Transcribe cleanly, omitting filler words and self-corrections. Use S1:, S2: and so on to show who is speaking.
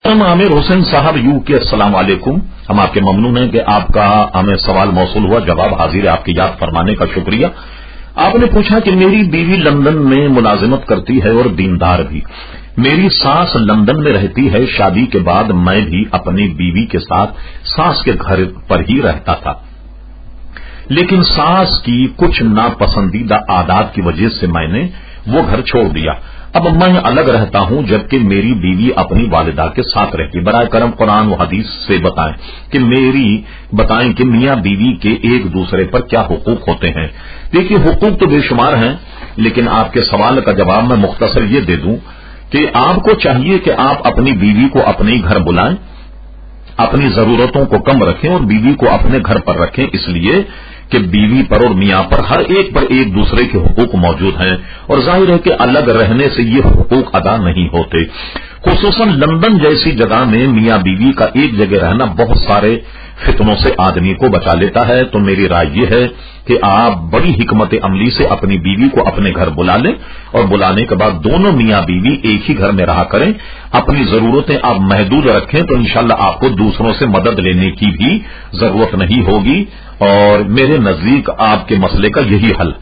S1: आमिर हुसैन साहब UK अस्सलाम वालेकुम। हम आपके ममनून हैं कि आपका हमें सवाल मौसूल हुआ, जवाब हाजिर है, आपकी याद फरमाने का शुक्रिया। आपने पूछा कि मेरी बीवी लंदन में मुलाजिमत करती है और दीनदार भी। मेरी सास लंदन में रहती है। शादी के बाद मैं भी अपनी बीवी के साथ सास के घर पर ही रहता था, लेकिन सास की कुछ नापसंदीदा आदत की वजह से मैंने वो घर छोड़ दिया। अब मैं अलग रहता हूं, जबकि मेरी बीवी अपनी वालिदा के साथ रहती। बराए करम कुरान व हदीस से बताएं कि मियां बीवी के एक दूसरे पर क्या हुकूक होते हैं। देखिए, हुकूक तो बेशुमार हैं, लेकिन आपके सवाल का जवाब मैं मुख्तसर ये दे दूं कि आपको चाहिए कि आप अपनी बीवी को अपने घर बुलाएं, अपनी जरूरतों को कम रखें और बीवी को अपने घर पर रखें, इसलिए कि बीवी पर और मियां पर हर एक पर एक दूसरे के हुकूक मौजूद हैं और जाहिर है कि अलग रहने से ये हुकूक अदा नहीं होते। खुसूसन लंदन जैसी जगह में मियां बीवी का एक जगह रहना बहुत सारे फितनों से आदमी को बचा लेता है। तो मेरी राय यह है कि आप बड़ी हिकमत अमली से अपनी बीवी को अपने घर बुला लें और बुलाने के बाद दोनों मियां बीवी एक ही घर में रहा करें। अपनी जरूरतें आप महदूद रखें तो इंशाल्लाह आपको दूसरों से मदद लेने की भी जरूरत नहीं होगी और मेरे नजदीक आपके मसले का यही हल